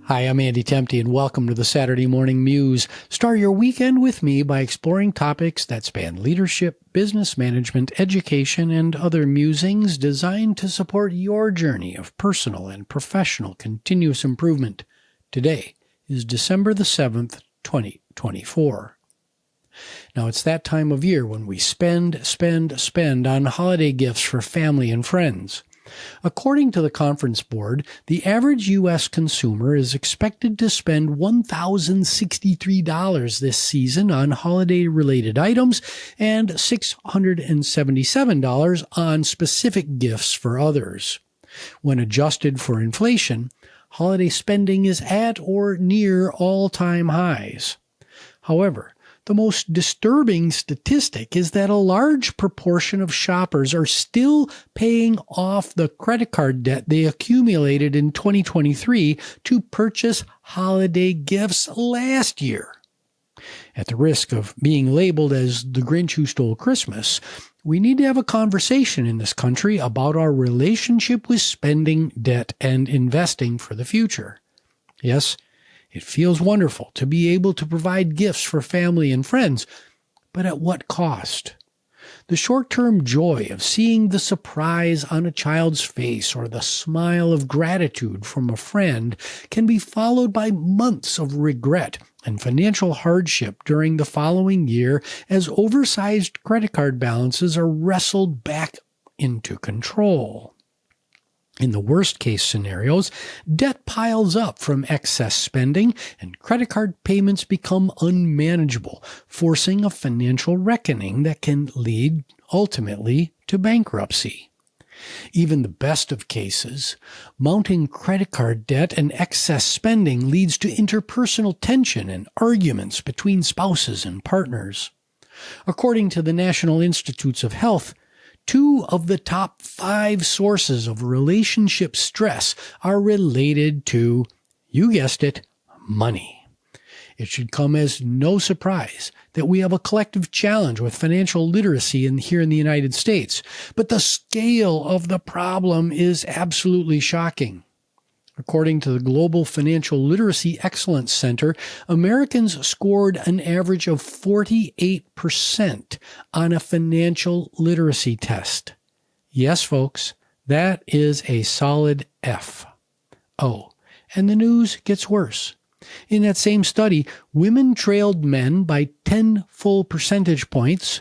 Hi, I'm Andy Temte, and welcome to the Saturday Morning Muse. Start your weekend with me by exploring topics that span leadership, business management, education, and other musings designed to support your journey of personal and professional continuous improvement. Today is December the 7th, 2024. Now, it's that time of year when we spend on holiday gifts for family and friends. According to the Conference Board, the average U.S. consumer is expected to spend $1,063 this season on holiday-related items and $677 on specific gifts for others. When adjusted for inflation, holiday spending is at or near all-time highs. However, the most disturbing statistic is that a large proportion of shoppers are still paying off the credit card debt they accumulated in 2023 to purchase holiday gifts last year. At the risk of being labeled as the Grinch who stole Christmas, we need to have a conversation in this country about our relationship with spending, debt, and investing for the future. Yes, it feels wonderful to be able to provide gifts for family and friends, but at what cost? The short-term joy of seeing the surprise on a child's face or the smile of gratitude from a friend can be followed by months of regret and financial hardship during the following year as oversized credit card balances are wrestled back into control. In the worst-case scenarios, debt piles up from excess spending and credit card payments become unmanageable, forcing a financial reckoning that can lead, ultimately, to bankruptcy. Even the best of cases, mounting credit card debt and excess spending leads to interpersonal tension and arguments between spouses and partners. According to the National Institutes of Health, 2 of the top 5 sources of relationship stress are related to, you guessed it, money. It should come as no surprise that we have a collective challenge with financial literacy here in the United States, but the scale of the problem is absolutely shocking. According to the Global Financial Literacy Excellence Center, Americans scored an average of 48% on a financial literacy test. Yes, folks, that is a solid F. Oh, and the news gets worse. In that same study, women trailed men by 10 full percentage points.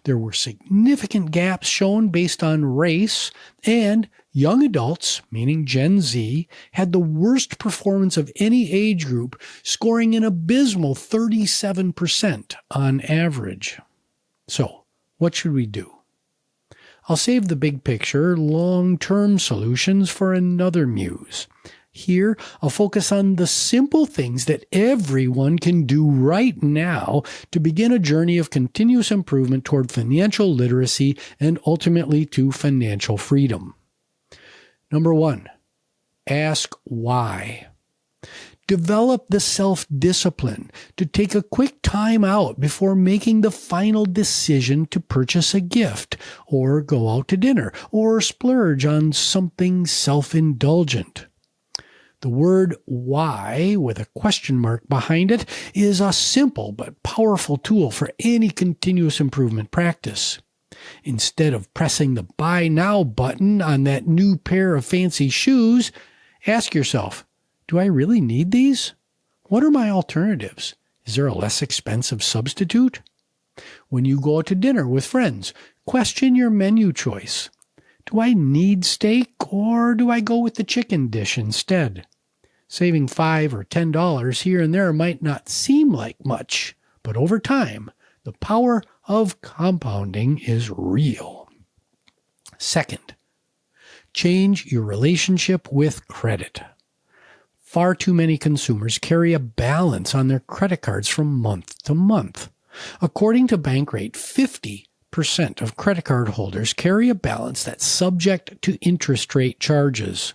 There were significant gaps shown based on race, and young adults, meaning Gen Z, had the worst performance of any age group, scoring an abysmal 37% on average. So, what should we do? I'll save the big picture, long-term solutions for another muse. Here, I'll focus on the simple things that everyone can do right now to begin a journey of continuous improvement toward financial literacy and ultimately to financial freedom. Number 1, ask why. Develop the self-discipline to take a quick time out before making the final decision to purchase a gift, or go out to dinner, or splurge on something self-indulgent. The word why, with a question mark behind it, is a simple but powerful tool for any continuous improvement practice. Instead of pressing the Buy Now button on that new pair of fancy shoes, ask yourself, do I really need these? What are my alternatives? Is there a less expensive substitute? When you go out to dinner with friends, question your menu choice. Do I need steak, or do I go with the chicken dish instead? Saving $5 or $10 here and there might not seem like much, but over time, the power of compounding is real. Second, change your relationship with credit. Far too many consumers carry a balance on their credit cards from month to month. According to Bankrate, 50% of credit card holders carry a balance that's subject to interest rate charges.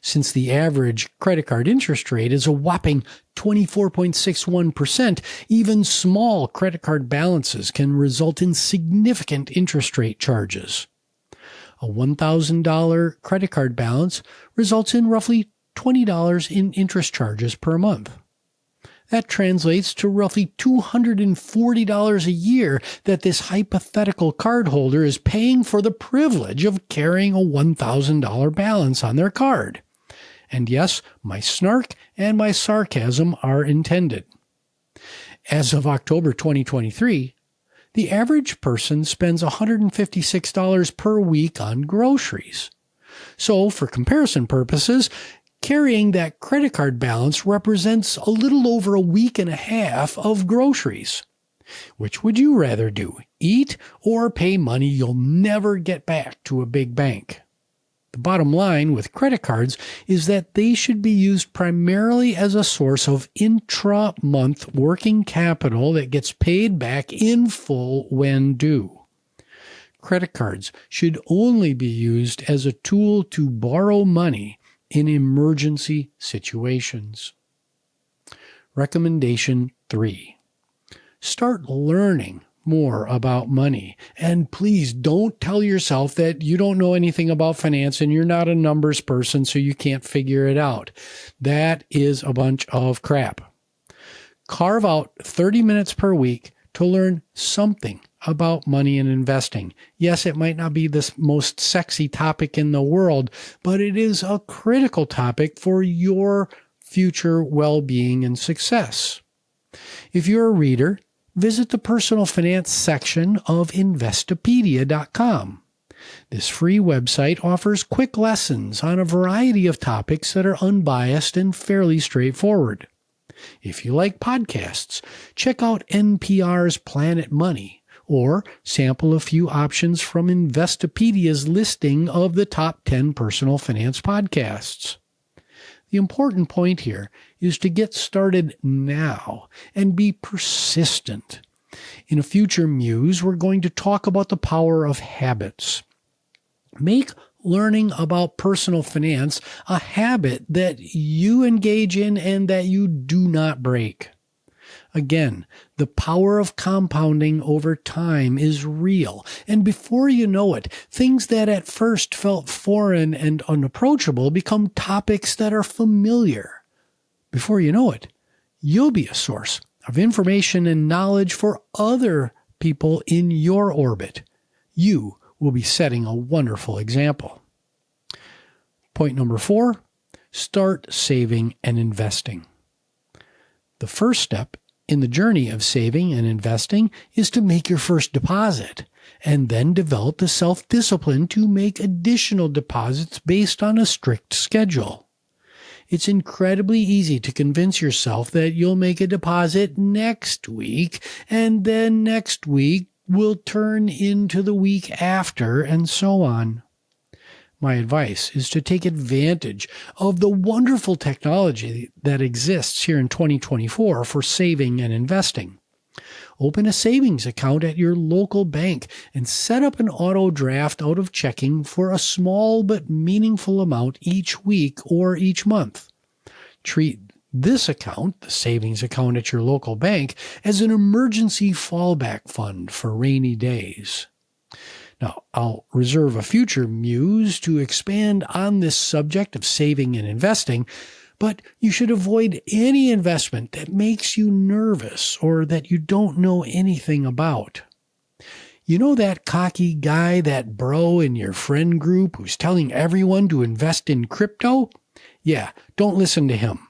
Since the average credit card interest rate is a whopping 24.61%, even small credit card balances can result in significant interest rate charges. A $1,000 credit card balance results in roughly $20 in interest charges per month. That translates to roughly $240 a year that this hypothetical cardholder is paying for the privilege of carrying a $1,000 balance on their card. And yes, my snark and my sarcasm are intended. As of October 2023, the average person spends $156 per week on groceries. So, for comparison purposes, carrying that credit card balance represents a little over a week and a half of groceries. Which would you rather do, eat or pay money you'll never get back to a big bank? The bottom line with credit cards is that they should be used primarily as a source of intra-month working capital that gets paid back in full when due. Credit cards should only be used as a tool to borrow money in emergency situations. Recommendation 3. Start learning more about money. And please don't tell yourself that you don't know anything about finance and you're not a numbers person, so you can't figure it out. That is a bunch of crap. Carve out 30 minutes per week to learn something about money and investing. Yes, it might not be the most sexy topic in the world, but it is a critical topic for your future well-being and success. If you're a reader, visit the personal finance section of Investopedia.com. This free website offers quick lessons on a variety of topics that are unbiased and fairly straightforward. If you like podcasts, check out NPR's Planet Money, or sample a few options from Investopedia's listing of the top 10 personal finance podcasts. The important point here is to get started now and be persistent. In a future Muse, we're going to talk about the power of habits. Make learning about personal finance a habit that you engage in and that you do not break. Again, the power of compounding over time is real, and before you know it, things that at first felt foreign and unapproachable become topics that are familiar. Before you know it, you'll be a source of information and knowledge for other people in your orbit. You will be setting a wonderful example. Point number 4, start saving and investing. The first step in the journey of saving and investing is to make your first deposit and then develop the self-discipline to make additional deposits based on a strict schedule. It's incredibly easy to convince yourself that you'll make a deposit next week and then next week will turn into the week after and so on. My advice is to take advantage of the wonderful technology that exists here in 2024 for saving and investing. Open a savings account at your local bank and set up an auto draft out of checking for a small but meaningful amount each week or each month. Treat this account, the savings account at your local bank, as an emergency fallback fund for rainy days. Now, I'll reserve a future Muse to expand on this subject of saving and investing, but you should avoid any investment that makes you nervous or that you don't know anything about. You know that cocky guy, that bro in your friend group who's telling everyone to invest in crypto? Yeah, don't listen to him.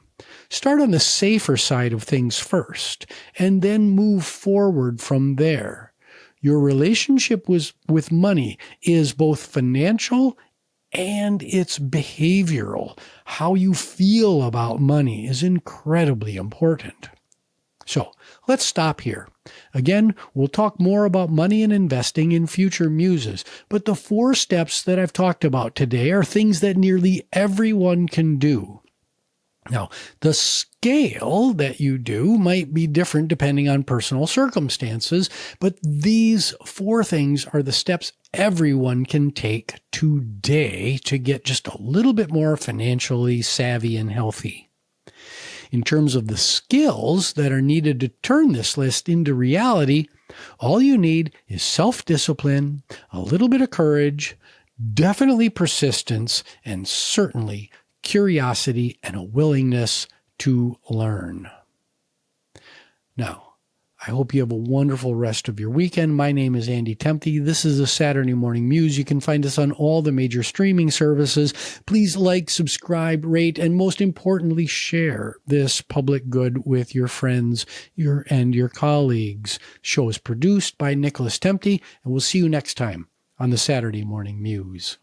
Start on the safer side of things first, and then move forward from there. Your relationship with money is both financial and it's behavioral. How you feel about money is incredibly important. So let's stop here. Again, we'll talk more about money and investing in future Muses, but the 4 steps that I've talked about today are things that nearly everyone can do. Now, the scale that you do might be different depending on personal circumstances, but these 4 things are the steps everyone can take today to get just a little bit more financially savvy and healthy. In terms of the skills that are needed to turn this list into reality, all you need is self-discipline, a little bit of courage, definitely persistence, and certainly curiosity, and a willingness to learn. Now, I hope you have a wonderful rest of your weekend. My name is Andy Tempe. This is the Saturday Morning Muse. You can find us on all the major streaming services. Please like, subscribe, rate, and most importantly, share this public good with your friends and your colleagues. Show is produced by Nicholas Tempe, and we'll see you next time on the Saturday Morning Muse.